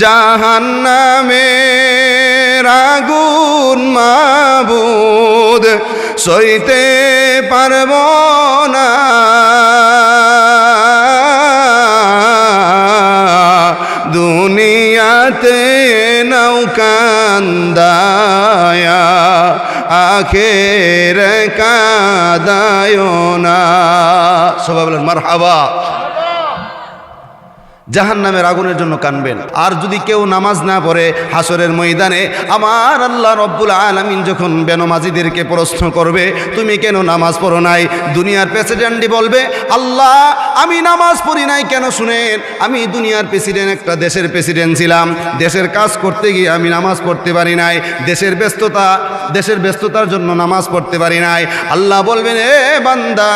জাহান্নামের আগুন মাবুদ সইতে পারব না, দুনিয়াতে নৌকান্দায়া আখের কাদায় না। সবাই বলেন মারহাবা। জাহান্নামের আগুনের জন্য কানবেন। আর যদি কেউ নামাজ না পড়ে হাসরের ময়দানে আমার আল্লাহ রব্বুল আলামিন যখন বেনমাজিদেরকে প্রশ্ন করবে তুমি কেন নামাজ পড়ো নাই, দুনিয়ার প্রেসিডেন্টই বলবে আল্লাহ আমি নামাজ পড়ি নাই কেন, শুনেন আমি দুনিয়ার প্রেসিডেন্ট, একটা দেশের প্রেসিডেন্ট ছিলাম, দেশের কাজ করতে গিয়ে আমি নামাজ পড়তে পারি নাই, দেশের ব্যস্ততার জন্য নামাজ পড়তে পারি নাই। আল্লাহ বলবেন এ বান্দা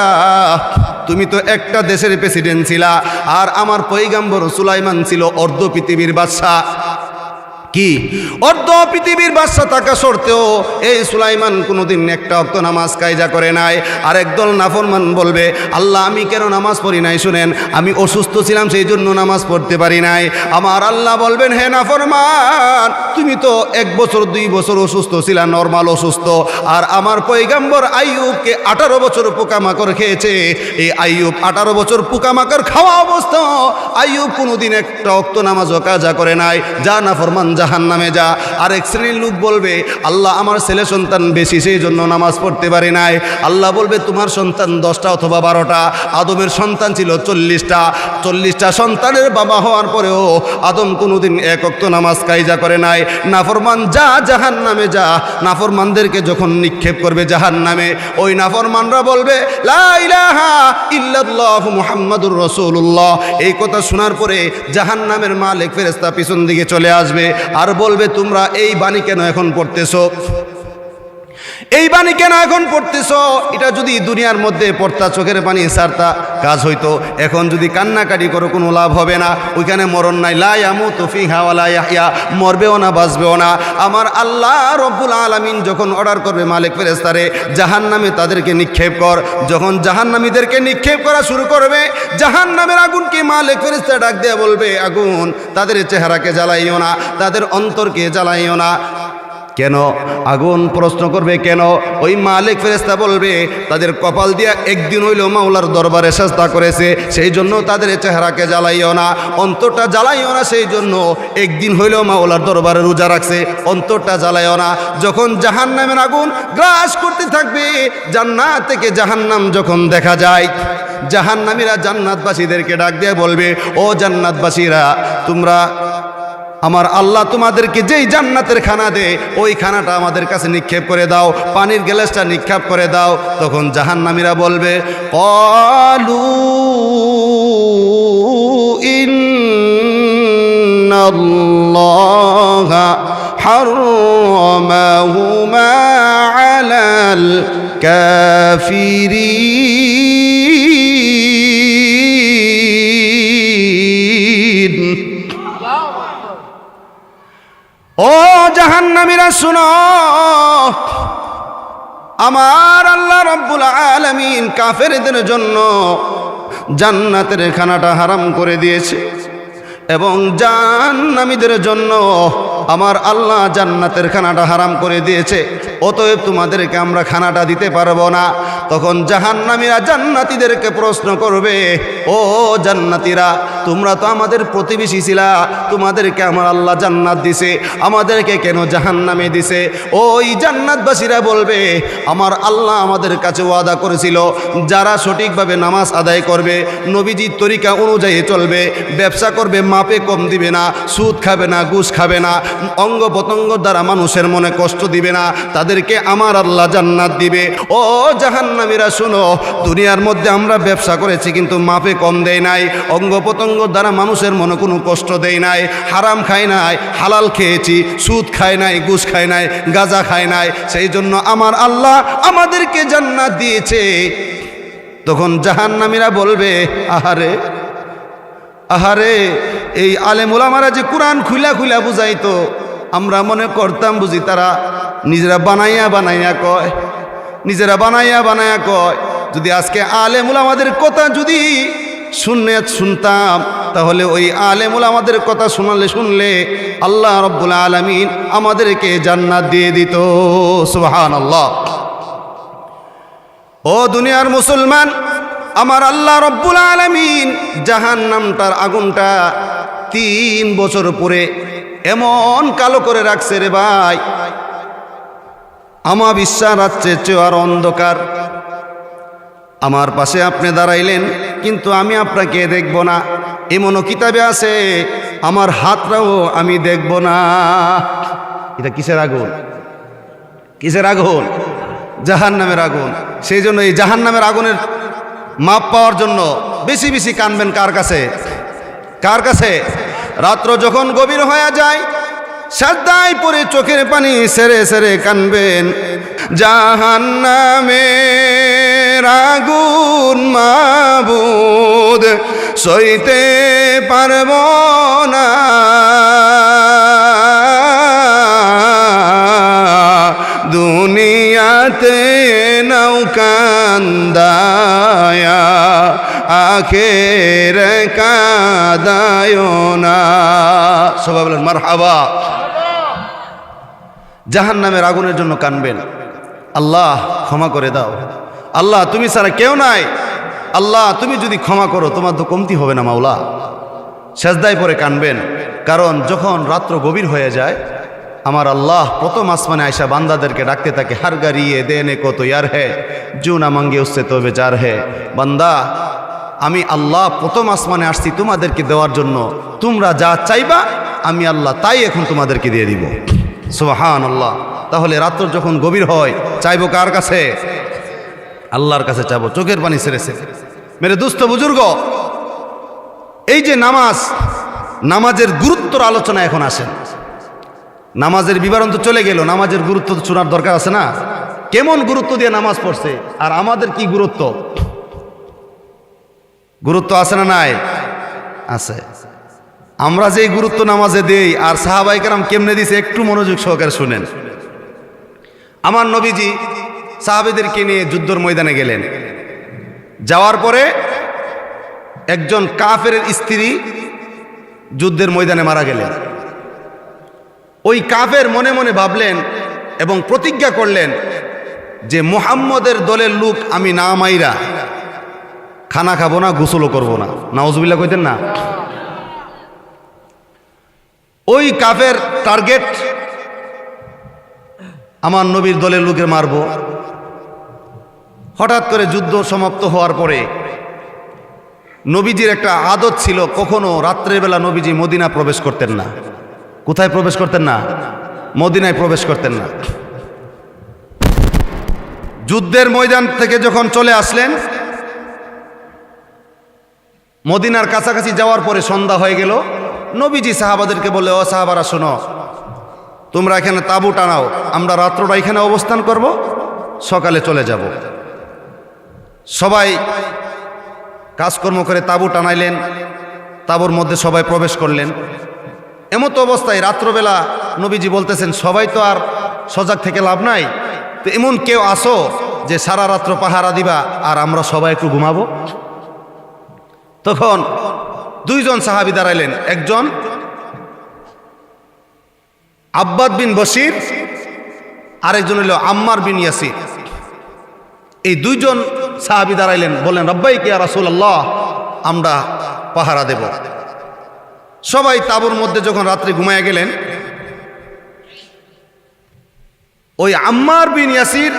তুমি তো একটা দেশের প্রেসিডেন্ট ছিলা, আর আমার পয়গম্বর সুলাইমান ছিল অর্ধ পৃথিবীর বাদশা। কি অর্ধ পৃথিবীর বাদশা থাকা সত্ত্বেও এই সুলাইমান কোনোদিন একটা ওয়াক্ত নামাজ কায়জা করে নাই। আর একদল নাফরমান বলবে আল্লাহ আমি কেন নামাজ পড়ি নাই, শুনেন আমি অসুস্থ ছিলাম সেই জন্য নামাজ পড়তে পারি নাই। আমার আল্লাহ বলবেন হে নাফরমান তুমি তো 1 বছর 2 বছর অসুস্থ ছিলা, নরমাল অসুস্থ, আর আমার পয়গম্বর আইয়ুবকে 18 বছর পোকামাকড় খেয়েছে। এই আইয়ুব 18 বছর পোকামাকড় খাওয়া অবস্থা আইয়ুব কোনোদিন একটা ওয়াক্ত নামাজও কাজা করে নাই। যা নাফরমান জাহান্নামে যা। আরেক শ্রেণীর লোক বলবে আল্লাহ আমার ছেলে সন্তান বেশি সেই জন্য নামাজ পড়তে পারি নাই। আল্লাহ বলবে তোমার সন্তান 10টা অথবা 12টা, আদমের সন্তান ছিল 40টা। 40টা সন্তানের বাবা হওয়ার পরেও আদম কোনোদিন 1 ওয়াক্ত নামাজ কায়জা করে নাই। নাফরমান যা জাহান্নামে যা। নাফরমানদেরকে যখন নিক্ষেপ করবে জাহান্নামে, ওই নাফরমানরা বলবে লা ইলাহা ইল্লাল্লাহ মুহাম্মাদুর রাসূলুল্লাহ। এই কথা শোনার পরে জাহান্নামের মালিক ফেরেশতা পিছন দিকে চলে আসবে আর বলবে তোমরা এই বাণী কেন এখন পড়তেছো, এই বাণী কেন এখন পড়তেছো? এটা যদি দুনিয়ার মধ্যে পড়তা চোখের পানি ছাড়তা কাজ হইতো, এখন যদি কান্নাকাটি করো কোনো লাভ হবে না। ওইখানে মরণ নাই, লা ইয়ামুতু ফিহা ওয়া লা ইয়াহইয়া, মরবেও না বাঁচবেও না। আমার আল্লাহ রব্বুল আলামিন যখন অর্ডার করবে মালিক ফেরেশতারে জাহান্নামে তাদেরকে নিক্ষেপ কর, যখন জাহান্নামীদেরকে নিক্ষেপ করা শুরু করবে জাহান্নামের আগুনকে মালিক ফেরেশতা ডাক দিয়ে বলবে আগুন তাদের চেহারাকে জ্বালাইও না, তাদের অন্তরকে জ্বালাইও না। কেন? আগুন প্রশ্ন করবে কেন? ওই মালিক ফেরেশতা বলবে তাদের কপাল দিয়া একদিন হইল মাওলার দরবারে সাজদা করেছে সেই জন্য তাদের চেহারাকে জ্বালাইও না, অন্তরটা জ্বালাইও না, সেই জন্য একদিন হইল মাওলার দরবারে রোজা রাখছে, অন্তরটা জ্বালাইও না। যখন জাহান্নামের আগুন গ্রাস করতে থাকবে, জান্নাত থেকে জাহান্নাম যখন দেখা যায়, জাহান্নামীরা জান্নাতবাসীদেরকে ডাক দিয়ে বলবে ও জান্নাতবাসীরা তোমরা আমার আল্লাহ তোমাদেরকে যেই জান্নাতের খানা দে ওই খানাটা আমাদের কাছে নিক্ষেপ করে দাও, পানির গ্লাসটা নিক্ষেপ করে দাও। তখন জাহান্নামীরা বলবে ক্বালু ইন্নাল্লাহা হাররামাহুমা আলাল কাফিরিন। ও জাহান্নামীরা শুনো, আমার আল্লাহ রব্বুল আলামিন কাফেরদের জন্য জান্নাতের খানাটা হারাম করে দিয়েছে এবং জাহান্নামীদের জন্য আমার আল্লাহ জান্নাতের খানাটা হারাম করে দিয়েছে, অতএব তোমাদেরকে আমরা খানাটা দিতে পারবো না। তখন জাহান্নামীরা জান্নাতীদেরকে প্রশ্ন করবে ও জান্নাতীরা তোমরা তো আমাদের প্রতিবেশী ছিলা, তোমাদেরকে আমার আল্লাহ জান্নাত দিছে, আমাদেরকে কেন জাহান্নামে দিছে? ওই জান্নাতবাসীরা বলবে আমার আল্লাহ আমাদের কাছে ওয়াদা করেছিল যারা সঠিকভাবে নামাজ আদায় করবে, নবীজির তরিকা অনুযায়ী চলবে, ব্যবসা করবে, মাপে কম দিবে না, সুদ খাবে না, ঘুষ খাবে না, অঙ্গ প্রত্যঙ্গ দ্বারা মানুষের মনে কষ্ট দিবে না, তাদেরকে আমার আল্লাহ জান্নাত দিবে। ও জাহান্নামীরা শুনো, দুনিয়ার মধ্যে আমরা ব্যবসা করেছি কিন্তু মাপে কম দেয় নাই, অঙ্গ প্রত্যঙ্গ দ্বারা মানুষের মনে কোনো কষ্ট দেয় নাই, হারাম খাই নাই, হালাল খেয়েছি, সুদ খায় নাই, ঘুষ খায় নাই, গাঁজা খায় নাই, সেই জন্য আমার আল্লাহ আমাদেরকে জান্নাত দিয়েছে। তখন জাহান্নামীরা বলবে আহারে আহারে, এই আলেম ওলামারা যে কোরআন খুলা খুলা বুঝাইতো আমরা মনে করতাম বুঝি তারা নিজেরা বানাইয়া বানাইয়া কয়, নিজেরা বানাইয়া বানাইয়া কয়। যদি আজকে আলেম ওলামাদের কথা যদি শুনতাম তাহলে ওই আলেমুল আমাদের কথা শুনলে আল্লাহ রব্বুল আলামিন আমাদেরকে জান্নাত দিয়ে দিত। সুবহানাল্লাহ। ও দুনিয়ার মুসলমান, আমার আল্লাহ রব্বুল আলামিন জাহান্নামটার আগুনটা 3 বছর পরে এমন কালো করে রাখছে রে ভাই, আমার বিশ্বাস রাত্রে চেয়ে আর অন্ধকার। আমার পাশে আপনি দাঁড়াইলেন, কিন্তু আমি আপনাকে দেখব না। এমনও কিতাবে আছে আমার হাতটাও আমি দেখব না। এটা কিসের আগুন? কিসের আগুন? জাহান্নামের আগুন। সেই জন্য এই জাহান্নামের আগুনের মাপ পাওয়ার জন্য বেশি বেশি কানবেন। কার কাছে? কার কাছে? রাত্র যখন গভীর হয়ে যায়, সাজদায় পড়ে চোখের পানি সেরে সেরে কানবেন। জাহান্নামের আগুন মাবুদ সইতে পারব না, দুনিয়াতে নৌকান্দায়া আখের কাদায় না। সবাই বলেন মারহাবা। জাহান্নামের আগুনের জন্য কানবেন, আল্লাহ ক্ষমা করে দাও, আল্লাহ তুমি ছাড়া কেউ নাই, আল্লাহ তুমি যদি ক্ষমা করো তোমার তো কমতি হবে না মাওলা। সেজদায় পরে কানবেন, কারণ যখন রাত্র গভীর হয়ে যায় আমার আল্লাহ প্রথম আসমানে আয়সা বান্দাদেরকে ডাকতে থাকে, হার গাড়িয়ে দেনে কত ইয়ার হে জু না মাঙ্গে উসছে তো বেচার হে। বান্দা, আমি আল্লাহ প্রথম আসমানে আসছি তোমাদেরকে দেওয়ার জন্য, তোমরা যা চাইবা আমি আল্লাহ তাই এখন তোমাদেরকে দিয়ে দিব। সুবহানাল্লাহ। তাহলে রাত্র যখন গভীর হয় চাইবো কার কাছে? আল্লাহর কাছে চাইবো, চোখের পানি ছেড়েছে। মেরে দুস্থ বুজুর্গ, এই যে নামাজ, নামাজের গুরুত্বর আলোচনা এখন আসেন। নামাজের বিবরণ তো চলে গেল, নামাজের গুরুত্ব তো শোনার দরকার আছে না? কেমন গুরুত্ব দিয়ে নামাজ পড়ছে, আর আমাদের কি গুরুত্ব? গুরুত্ব আছে না নাই? আছে। আমরা যেই গুরুত্ব নামাজে দেই আর সাহাবায়ে কেরাম কেমনে দিছে একটু মনোযোগ সহকারে শুনেন। আমার নবীজি সাহাবীদেরকে নিয়ে যুদ্ধের ময়দানে গেলেন। যাওয়ার পরে একজন কাফেরের স্ত্রী যুদ্ধের ময়দানে মারা গেলেন। ওই কাফের মনে মনে ভাবলেন এবং প্রতিজ্ঞা করলেন যে মুহাম্মদের দলের লোক আমি না মাইরা খানা খাবো না, গোসলও করবো না। নাউজুবিল্লাহ কইতেন না? ওই কাফের টার্গেট আমার নবীর দলের লোকের মারবো। হঠাৎ করে যুদ্ধ সমাপ্ত হওয়ার পরে নবীজির একটা আদত ছিল, কখনো রাত্রের বেলা নবীজি মদিনা প্রবেশ করতেন না। কোথায় প্রবেশ করতেন না? মদিনায় প্রবেশ করতেন না। যুদ্ধের ময়দান থেকে যখন চলে আসলেন, মদিনার কাছাকাছি যাওয়ার পরে সন্ধ্যা হয়ে গেল। নবীজি সাহাবাদেরকে বলে, ও সাহাবারা শোনো, তোমরা এখানে তাঁবু টানাও, আমরা রাত্রটা এখানে অবস্থান করব, সকালে চলে যাব। সবাই কাজকর্ম করে তাঁবু টানাইলেন, তাঁবুর মধ্যে সবাই প্রবেশ করলেন। এমত অবস্থায় রাত্রবেলা নবীজি বলতেছেন, সবাই তো আর সজাগ থেকে লাভ নাই, তো এমন কেউ আসো যে সারা রাত্র পাহারা দিবা আর আমরা সবাই একটু ঘুমাবো। তখন দুইজন সাহাবী দাঁড়াইলেন, একজন আব্বাদ বিন বশির, আরেকজন হলো আম্মার বিন ইয়াসির। এই দুইজন সাহাবী দাঁড়াইলেন, বললেন রব্বাইক ইয়া রাসূলুল্লাহ, আমরা পাহারা দেব। সবাই তাঁবুর মধ্যে যখন রাত্রে ঘুমায় গেলেন, ওই আম্মার বিন ইয়াসির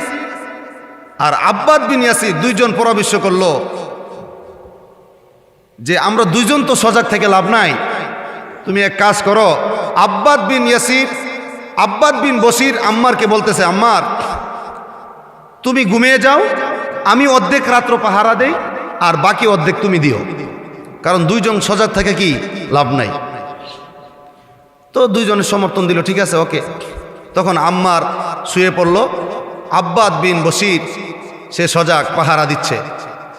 আর আব্বাদ বিন ইয়াসির দুইজন পরামর্শ করল যে আমরা দুইজন তো সজাগ থেকে লাভ নাই, তুমি এক কাজ করো। আব্বাদ বিন ইয়াসির, আব্বাদ বিন বশির আম্মারকে বলতেছে, আম্মার তুমি ঘুমিয়ে যাও, আমি অর্ধেক রাত্র পাহারা দেই আর বাকি অর্ধেক তুমি দিও, কারণ দুইজন সজাগ থেকে কি লাভ নাই। তো দুইজনের সমর্থন দিল, ঠিক আছে ওকে। তখন আম্মার শুয়ে পড়ল, আব্বাদ বিন বশির সে সজাগ পাহারা দিচ্ছে।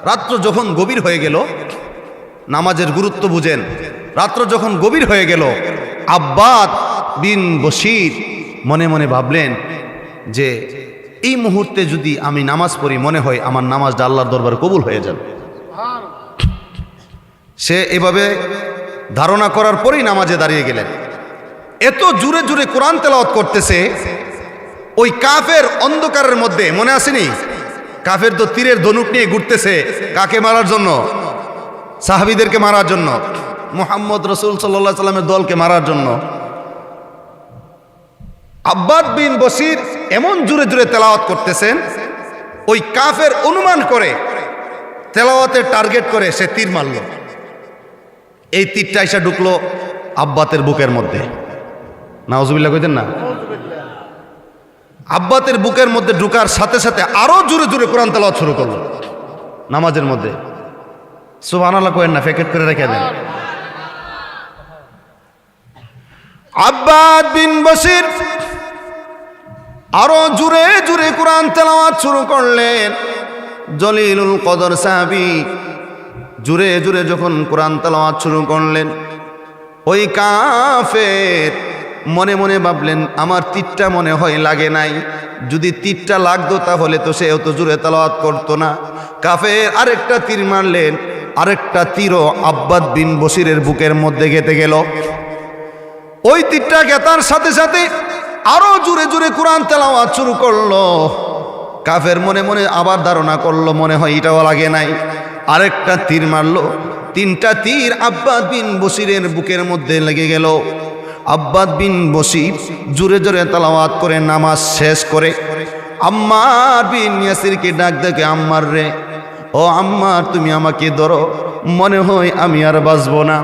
রাত্র যখন গভীর হয়ে গেল, নামাজের গুরুত্ব বুঝেন, রাত্র যখন গভীর হয়ে গেল, আব্বাদ বিন বশির মনে মনে ভাবলেন যে এই মুহূর্তে যদি আমি নামাজ পড়ি, মনে হয় আমার নামাজটা আল্লাহর দরবারে কবুল হয়ে যাবে। সে এভাবে ধারণা করার পরেই নামাজে দাঁড়িয়ে গেলেন। এত জোরে জোরে কোরআন তেলাওয়াত করতেছে, ওই কাফের অন্ধকারের মধ্যে, মনে আসেনি কাফের তো তীরের ধনুক নিয়ে ঘুরতেছে, কাকে মারার জন্য? সাহাবীদেরকে মারার জন্য, মুহাম্মদ রাসূল সাল্লাল্লাহু আলাইহি সাল্লামের দলকে মারার জন্য। আব্বাদ বিন বসির এমন জোরে জোরে তেলাওয়াত করতেছেন, ওই কাফের অনুমান করে তেলাওয়াতের টার্গেট করে সে তীর মারল। এই তীরটা এসে ঢুকলো আব্বাতের বুকের মধ্যে। নাউজুবিল্লাহ কইতেন না? আব্বাতের বুকের মধ্যে ঢুকার সাথে সাথে আরো জোরে জোরে কোরআন তেলাওয়াত শুরু করলো নামাজের মধ্যে। সুবহানাল্লাহ কইেন না, প্যাকেট করে রেখে দেন। আব্বাদ বিন বসির আরো জোরে জোরে কোরআন তেলাওয়াত শুরু করলেন। জলিলুল কদর সাহাবী জোরে জোরে যখন কোরআন তেলাওয়াত শুরু করলেন, ওই কাফের মনে মনে ভাবলেন আমার তীরটা মনে হয় লাগে নাই, যদি তীরটা লাগতো তাহলে তো সে অত জোরে তেলাওয়াত করতো না। কাফের আরেকটা তীর মারলেন, আরেকটা তীরও আব্বাদ বিন বসিরের বুকের মধ্যে গেঁথে গেল। ওই তীরটা গেতার সাথে সাথে আরো জোরে জোরে কোরআন তেলাওয়াত শুরু করলো। কাফের মনে মনে আবার ধারণা করলো মনে হয় এটাও লাগে নাই, আরেকটা তীর মারলো। তিনটা তীর আব্বাদ বিন বসিরের বুকের মধ্যে লেগে গেল। আব্বাদ বিন বসির জোরে জোরে তেলাওয়াত করে নামাজ শেষ করে আম্মার বিন ইয়াসিরকে ডাক দেখে, আম্মার রে, ও আম্মার তুমি আমাকে ধরো, মনে হয় আমি আর বাঁচবো না,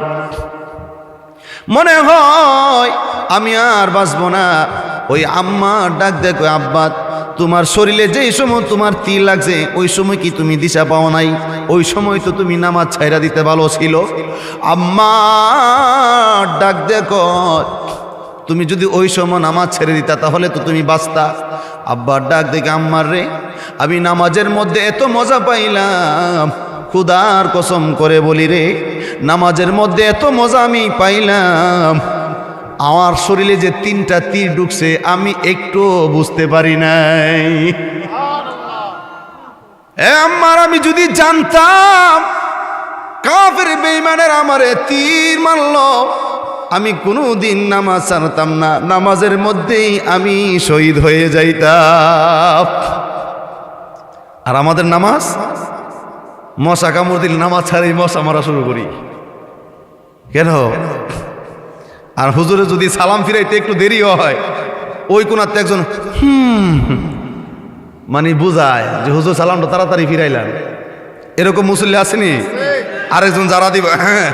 মনে হয় আমি আর বাঁচবো না। ওই আম্মার ডাক দেখো, আব্বাদ তোমার শরীরে যেই সময় তোমার তীর লাগছে ওই সময় কি তুমি দিশা পাও নাই? ওই সময় তো তুমি নামাজ ছাইরা দিতে ভালো ছিল। আম্মা ডাক দেখো, তুমি যদি ওই সময় নামাজ ছেড়ে দিতা তাহলে তো তুমি বাঁচতা। আব্বার ডাক দেখে, আম্মার রে, আমি নামাজের মধ্যে এত মজা পাইলাম, খুদার কসম করে বলি রে, নামাজের মধ্যে এত মজা আমি পাইলাম, আমার শরীরে যে তিনটা তীর ঢুকছে আমি একটু বুঝতে পারি নাই। আম্মার, আমি যদি জানতাম কাফের বেঈমানের আমারে তীর মারলো, আমি কোনোদিন নামাজ ছাড়তাম না, নামাজের মধ্যেই আমি শহীদ হয়ে যাইতাম। আর আমাদের নামাজ, মশা কামড় দিল নামাজ ছাড়াই মশা মারা শুরু করি কেন? আর হুজুরে যদি সালাম ফিরাইতে একটু দেরিও হয়, ওই কোনাতে একজন মানে বুঝায় যে হুজুর সালামটা তাড়াতাড়ি ফিরাইলাম, এরকম মুসল্লি আসেনি? আরেকজন যারা দিব, হ্যাঁ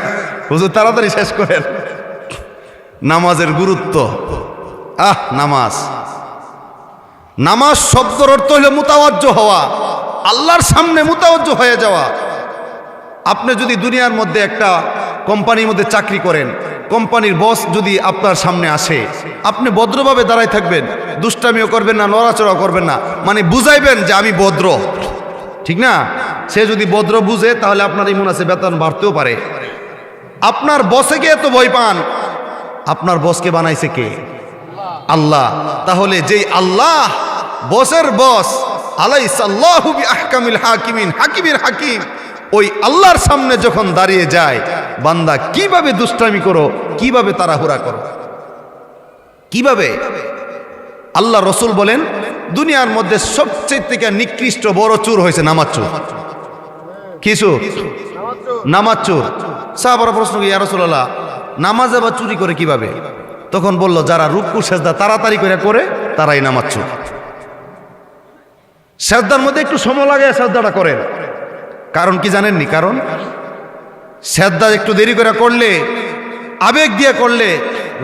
হুজুর তাড়াতাড়ি শেষ করেন। নামাজের গুরুত্ব, নামাজ, নামাজ শব্দের অর্থ হলো মুতাওয়াজ্জো হওয়া, আল্লাহর সামনে মুতাওয়াজ্জো হয়ে যাওয়া। আপনি যদি দুনিয়ার মধ্যে একটা কোম্পানির মধ্যে চাকরি করেন, কোম্পানির বস যদি আপনার সামনে আসে, আপনি ভদ্রভাবে দাঁড়াই থাকবেন, দুষ্টামিও করবেন না, নড়াচড়াও করবেন না, মানে বুঝাইবেন যে আমি ভদ্র, ঠিক না? সে যদি ভদ্র বুঝে তাহলে আপনার ইমন আছে, বেতন বাড়তেও পারে। আপনার বসকে এত ভয় পান, আপনার বসকে বানাইছে কে? আল্লাহ। তাহলে যেই আল্লাহ বসের বস, আলাইসাল্লাহু বিআহকামিল হাকিমিন, হাকিমের হাকিম, ওই আল্লাহর সামনে যখন দাঁড়িয়ে যায়, বান্দা কিভাবে দুষ্টামি করো, কিভাবে তাড়াহুড়া করো, কিভাবে? আল্লাহ রসুল বলেন দুনিয়ার মধ্যে সবচেয়ে থেকে নিকৃষ্ট বড় চোর হয়েছে নামাজ চোর। কি চোর? নামাজ চোর। সাহাবারা প্রশ্ন কি, ইয়া রাসূলুল্লাহ নামাজ আবার চুরি করে কিভাবে? তখন বলল, যারা রুকু সেজদা তাড়াতাড়ি করে তারাই নামাজ চোর। সেজদার মধ্যে একটু সময় লাগে, সেজদাটা করেন। কারণ কি জানেননি? কারণ সেজদা একটু দেরি করে করলে, আবেগ দিয়ে করলে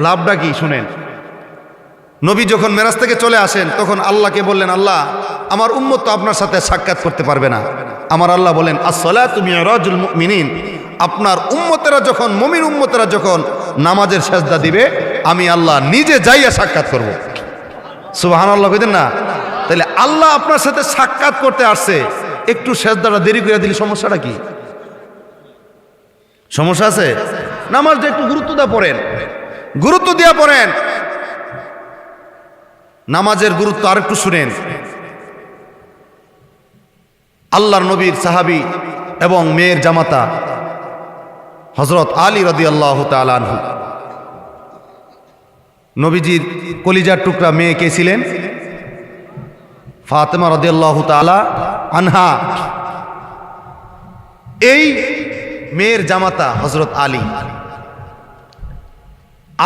লাভটা কি শুনেন। নবী যখন মেরাজ থেকে চলে আসেন তখন আল্লাহকে বললেন, আল্লাহ আমার উম্মত তো আপনার সাথে সাক্ষাৎ করতে পারবে না। আমার আল্লাহ বলেন, আস-সালাতু মি'রাজুল মুমিনিন, আপনার উম্মতেরা যখন, মুমিন উম্মতেরা যখন নামাজের সেজদা দিবে, আমি আল্লাহ নিজে যাইয়া সাক্ষাৎ করব। সুবহানাল্লাহ কইতেন না? তাহলে আল্লাহ আপনার সাথে সাক্ষাৎ করতে আসছে, একটু সেজদাটা দেরি করে দিলে সমস্যাটা কি? সমস্যা আছে? নামাজটা একটু গুরুত্ব দিয়ে পড়েন, গুরুত্ব দিয়ে পড়েন। নামাজের গুরুত্ব আরেকটু শুনেন। আল্লাহর নবীর সাহাবী এবং মেয়ের জামাতা হযরত আলী রাদিয়াল্লাহু তাআলা আনহু। নবীজির কলিজার টুকরা মেয়ে কে ছিলেন? ফাতেমা রাদিয়াল্লাহু তাআলা আনহা। এই মেয়ের জামাতা হযরত আলী।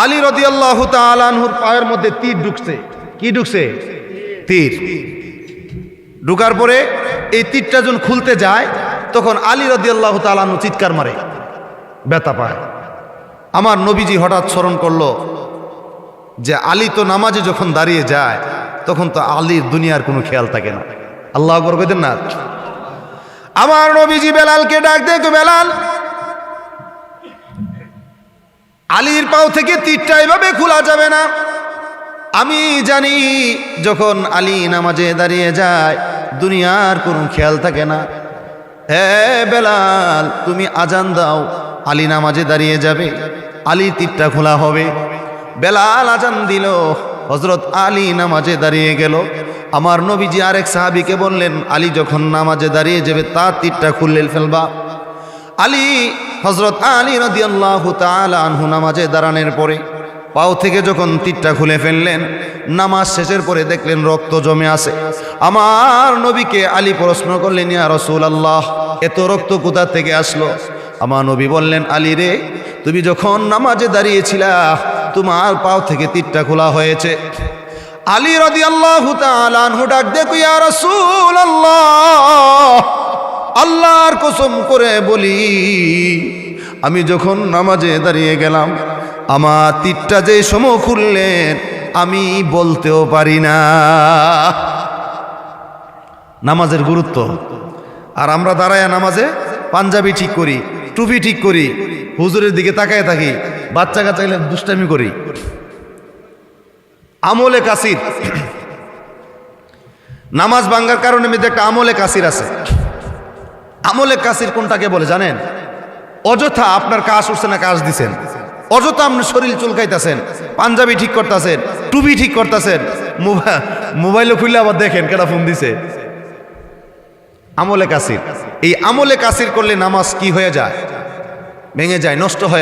আলী রাদিয়াল্লাহু তাআলা আনহুর পায়ের মধ্যে তীর ঢুকছে। কি ঢুকছে? তীর। ঢুকার পরে এই তীরটা যখন খুলতে যায় তখন আলী রাদিয়াল্লাহু তাআলা আনহু চিৎকার মারে, ব্যথা পায়। আমার নবীজি হঠাৎ স্মরণ করলো যে আলী তো নামাজে যখন দাঁড়িয়ে যায় তখন তো আলীর দুনিয়ার কোনো খেয়াল থাকে না। আল্লাহু আকবার কইতেন না? আমার নবীজি বেলালকে ডাক দিয়ে, বেলাল, আলীর পাও থেকে তীরটা এভাবে খোলা যাবে না। আমি জানি যখন আলী নামাজে দাঁড়িয়ে যায় দুনিয়ার কোনো খেয়াল থাকে না। হে বেলাল, তুমি আজান দাও, আলী নামাজে দাঁড়িয়ে যাবে, আলীর তীরটা খোলা হবে। বেলাল আজান দিল, হযরত আলী নামাজে দাঁড়িয়ে গেল। আমার নবীজি আরেক সাহাবীকে বললেন, আলী যখন নামাজে দাঁড়িয়ে যাবে তার তীরটা খুললে ফেলবা। আলী, হযরত আলী রাদিয়াল্লাহু তাআলা আনহু নামাজে দাঁড়ানোর পরে পাও থেকে যখন তীরটা খুলে ফেললেন, নামাজ শেষের পরে দেখলেন রক্ত জমে আছে। আমার নবীকে আলী প্রশ্ন করলেন, ইয়া রাসূলুল্লাহ, এত রক্ত কোথা থেকে আসলো? আমার নবী বললেন, আলী রে, তুমি যখন নামাজে দাঁড়িয়েছিলা তোমার পাও থেকে তীরটা খোলা হয়েছে। আলী রাদিয়াল্লাহু তাআলা আনহু ডাক দেখো, ইয়া রাসূলুল্লাহ, আল্লাহর কসম করে বলি, আমি যখন নামাজে দাঁড়িয়ে গেলাম আমার তীরটা যে সময় খুললেন আমি বলতেও পারি না। নামাজের গুরুত্ব। আর আমরা দাঁড়ায় নামাজে পাঞ্জাবি ঠিক করি, টুপি ঠিক করি, হুজুরের দিকে তাকায় থাকি, বাচ্চা কাচ্চা গেলে দুষ্টামি করি। আমলে কাসির, নামাজ ভাঙ্গার কারণে মধ্যে একটা আমলে কাসির আছে। আমলে কাসির কোনটাকে বলে জানেন? অযথা আপনার কাজ উঠছে না, কাজ দিছেন, অযথা আপনি শরীর চুলকাইতেছেন, পাঞ্জাবি ঠিক করতেছেন, টুপি ঠিক করতেছেন, মোবাইলও খুললে আবার দেখেন কেটা ফোন দিছে। আমলে কাসির। এই আমলে কাসির করলে নামাজ কি হয়ে যায়? ভেঙে যায়, নষ্ট হয়ে যায়।